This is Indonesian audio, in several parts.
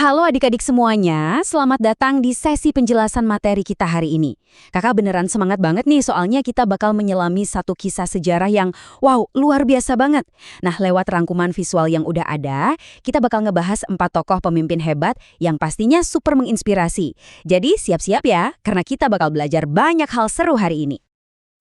Halo adik-adik semuanya, selamat datang di sesi penjelasan materi kita hari ini. Kakak beneran semangat banget nih soalnya kita bakal menyelami satu kisah sejarah yang wow, luar biasa banget. Nah, lewat rangkuman visual yang udah ada, kita bakal ngebahas 4 tokoh pemimpin hebat yang pastinya super menginspirasi. Jadi siap-siap ya, karena kita bakal belajar banyak hal seru hari ini.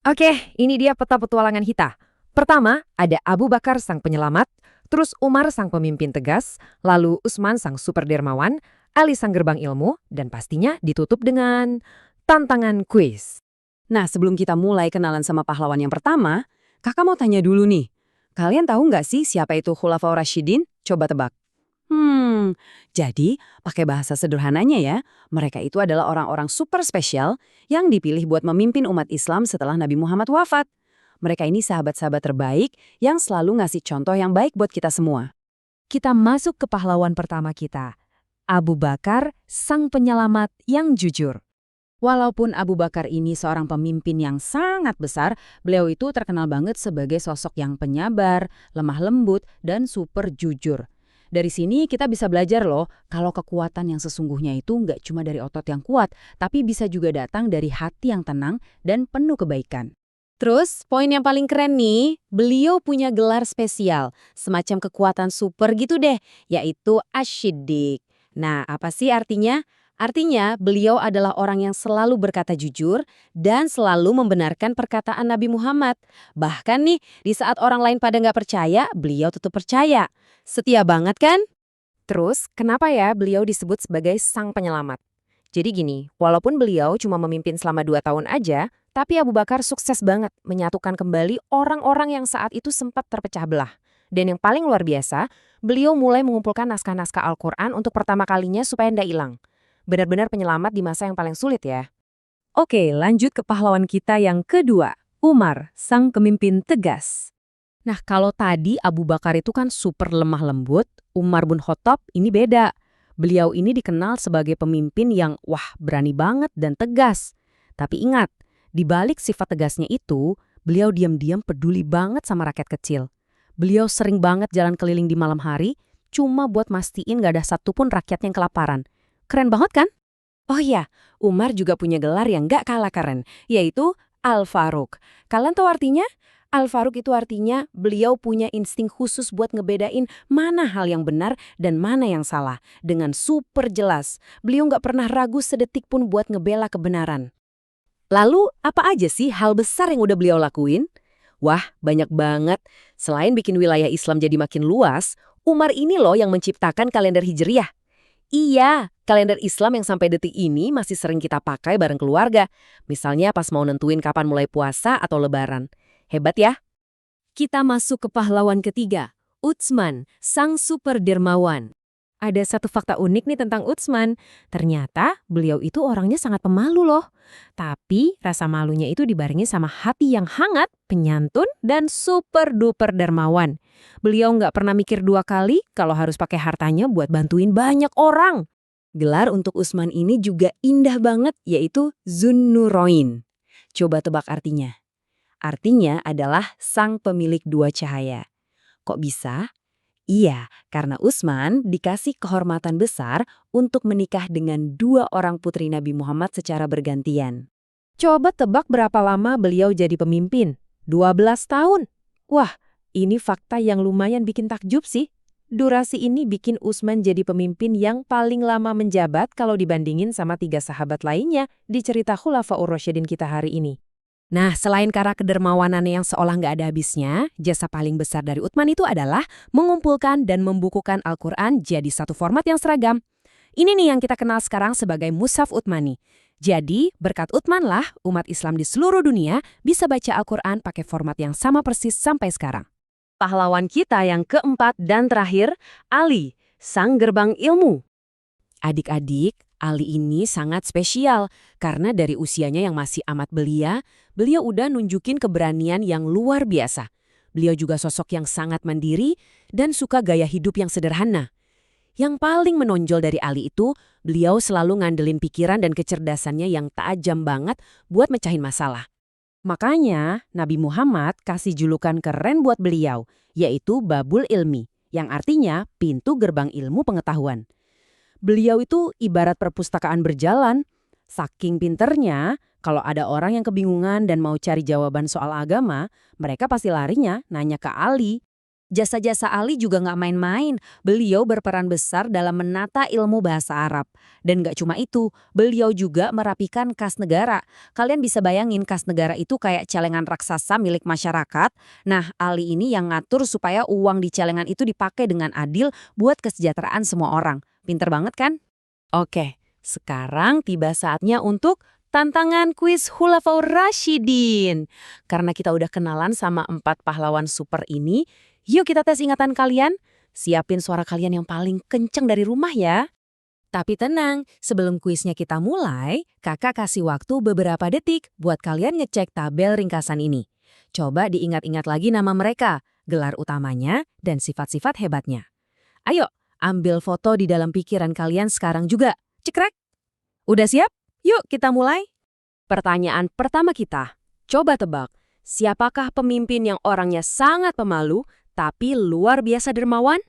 Oke, ini dia peta petualangan kita. Pertama, ada Abu Bakar sang penyelamat, terus Umar sang pemimpin tegas, lalu Utsman sang super dermawan, Ali sang gerbang ilmu, dan pastinya ditutup dengan tantangan kuis. Nah, sebelum kita mulai kenalan sama pahlawan yang pertama, kakak mau tanya dulu nih. Kalian tahu nggak sih siapa itu Khulafaur Rasyidin? Coba tebak. Jadi pakai bahasa sederhananya ya, mereka itu adalah orang-orang super spesial yang dipilih buat memimpin umat Islam setelah Nabi Muhammad wafat. Mereka ini sahabat-sahabat terbaik yang selalu ngasih contoh yang baik buat kita semua. Kita masuk ke pahlawan pertama kita, Abu Bakar, sang penyelamat yang jujur. Walaupun Abu Bakar ini seorang pemimpin yang sangat besar, beliau itu terkenal banget sebagai sosok yang penyabar, lemah lembut, dan super jujur. Dari sini kita bisa belajar loh, kalau kekuatan yang sesungguhnya itu nggak cuma dari otot yang kuat, tapi bisa juga datang dari hati yang tenang dan penuh kebaikan. Terus, poin yang paling keren nih, beliau punya gelar spesial, semacam kekuatan super gitu deh, yaitu Asy-Syiddiq. Nah, apa sih artinya? Artinya, beliau adalah orang yang selalu berkata jujur dan selalu membenarkan perkataan Nabi Muhammad. Bahkan nih, di saat orang lain pada nggak percaya, beliau tetap percaya. Setia banget kan? Terus, kenapa ya beliau disebut sebagai sang penyelamat? Jadi gini, walaupun beliau cuma memimpin selama 2 tahun aja, tapi Abu Bakar sukses banget menyatukan kembali orang-orang yang saat itu sempat terpecah belah. Dan yang paling luar biasa, beliau mulai mengumpulkan naskah-naskah Al-Quran untuk pertama kalinya supaya ndak hilang. Benar-benar penyelamat di masa yang paling sulit ya. Oke, lanjut ke pahlawan kita yang kedua, Umar, sang pemimpin tegas. Nah, kalau tadi Abu Bakar itu kan super lemah lembut, Umar bin Khattab ini beda. Beliau ini dikenal sebagai pemimpin yang berani banget dan tegas. Tapi ingat, di balik sifat tegasnya itu, beliau diam-diam peduli banget sama rakyat kecil. Beliau sering banget jalan keliling di malam hari, cuma buat mastiin gak ada satupun rakyat yang kelaparan. Keren banget kan? Oh iya, Umar juga punya gelar yang gak kalah keren, yaitu Al-Faruq. Kalian tahu artinya? Al-Faruq itu artinya beliau punya insting khusus buat ngebedain mana hal yang benar dan mana yang salah. Dengan super jelas, beliau gak pernah ragu sedetik pun buat ngebela kebenaran. Lalu, apa aja sih hal besar yang udah beliau lakuin? Wah, banyak banget. Selain bikin wilayah Islam jadi makin luas, Umar ini loh yang menciptakan kalender Hijriyah. Iya, kalender Islam yang sampai detik ini masih sering kita pakai bareng keluarga. Misalnya pas mau nentuin kapan mulai puasa atau lebaran. Hebat ya? Kita masuk ke pahlawan ketiga, Utsman, sang super dermawan. Ada satu fakta unik nih tentang Utsman. Ternyata beliau itu orangnya sangat pemalu loh. Tapi rasa malunya itu dibarengi sama hati yang hangat, penyantun, dan super duper dermawan. Beliau nggak pernah mikir 2 kali kalau harus pakai hartanya buat bantuin banyak orang. Gelar untuk Utsman ini juga indah banget, yaitu Zunnurain. Coba tebak artinya. Artinya adalah sang pemilik 2 cahaya. Kok bisa? Iya, karena Utsman dikasih kehormatan besar untuk menikah dengan 2 orang putri Nabi Muhammad secara bergantian. Coba tebak berapa lama beliau jadi pemimpin? 12 tahun. Wah, ini fakta yang lumayan bikin takjub sih. Durasi ini bikin Utsman jadi pemimpin yang paling lama menjabat kalau dibandingin sama 3 sahabat lainnya di cerita Khulafaur Rasyidin kita hari ini. Nah, selain karena kedermawanannya yang seolah nggak ada habisnya, jasa paling besar dari Utsman itu adalah mengumpulkan dan membukukan Al-Quran jadi satu format yang seragam. Ini nih yang kita kenal sekarang sebagai Mushaf Utsmani. Jadi, berkat Utsman lah umat Islam di seluruh dunia bisa baca Al-Quran pakai format yang sama persis sampai sekarang. Pahlawan kita yang keempat dan terakhir, Ali, sang gerbang ilmu. Adik-adik, Ali ini sangat spesial karena dari usianya yang masih amat belia, beliau udah nunjukin keberanian yang luar biasa. Beliau juga sosok yang sangat mandiri dan suka gaya hidup yang sederhana. Yang paling menonjol dari Ali itu, beliau selalu ngandelin pikiran dan kecerdasannya yang tajam banget buat mecahin masalah. Makanya, Nabi Muhammad kasih julukan keren buat beliau, yaitu Babul Ilmi, yang artinya pintu gerbang ilmu pengetahuan. Beliau itu ibarat perpustakaan berjalan. Saking pinternya, kalau ada orang yang kebingungan dan mau cari jawaban soal agama, mereka pasti larinya nanya ke Ali. Jasa-jasa Ali juga nggak main-main. Beliau berperan besar dalam menata ilmu bahasa Arab. Dan nggak cuma itu, beliau juga merapikan kas negara. Kalian bisa bayangin kas negara itu kayak celengan raksasa milik masyarakat. Nah, Ali ini yang ngatur supaya uang di celengan itu dipakai dengan adil buat kesejahteraan semua orang. Pinter banget kan? Oke, sekarang tiba saatnya untuk tantangan kuis Khulafaur Rasyidin. Karena kita udah kenalan sama 4 pahlawan super ini, yuk kita tes ingatan kalian. Siapin suara kalian yang paling kenceng dari rumah ya. Tapi tenang, sebelum kuisnya kita mulai, kakak kasih waktu beberapa detik buat kalian ngecek tabel ringkasan ini. Coba diingat-ingat lagi nama mereka, gelar utamanya, dan sifat-sifat hebatnya. Ayo, ambil foto di dalam pikiran kalian sekarang juga. Cekrek! Udah siap? Yuk kita mulai. Pertanyaan pertama kita, coba tebak. Siapakah pemimpin yang orangnya sangat pemalu, tapi luar biasa dermawan?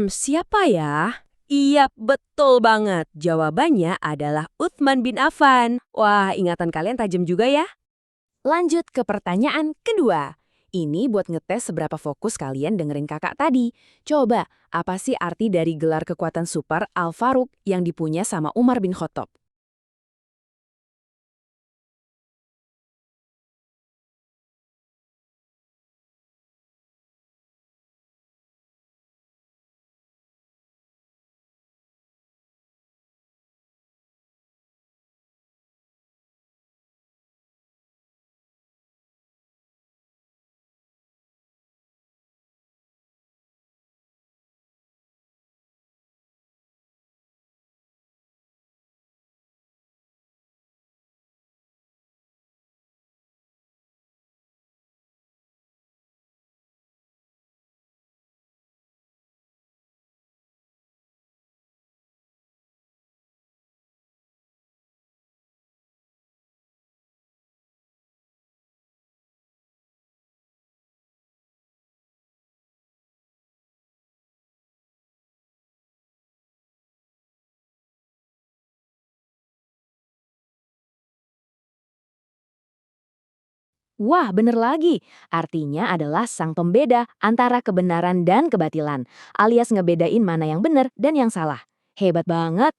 Siapa ya? Iya, betul banget. Jawabannya adalah Uthman bin Affan. Wah, ingatan kalian tajam juga ya? Lanjut ke pertanyaan kedua. Ini buat ngetes seberapa fokus kalian dengerin kakak tadi. Coba, apa sih arti dari gelar kekuatan super Al-Faruq yang dipunya sama Umar bin Khattab? Wah, bener lagi. Artinya adalah sang pembeda antara kebenaran dan kebatilan, alias ngebedain mana yang benar dan yang salah. Hebat banget.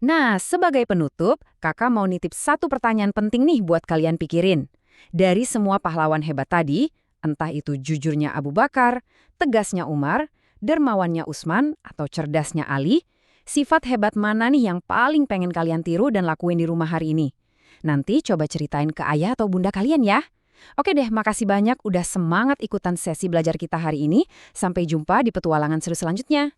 Nah, sebagai penutup, kakak mau nitip satu pertanyaan penting nih buat kalian pikirin. Dari semua pahlawan hebat tadi, entah itu jujurnya Abu Bakar, tegasnya Umar, dermawannya Utsman, atau cerdasnya Ali, sifat hebat mana nih yang paling pengen kalian tiru dan lakuin di rumah hari ini? Nanti coba ceritain ke ayah atau bunda kalian ya. Oke deh, makasih banyak udah semangat ikutan sesi belajar kita hari ini. Sampai jumpa di petualangan seru selanjutnya.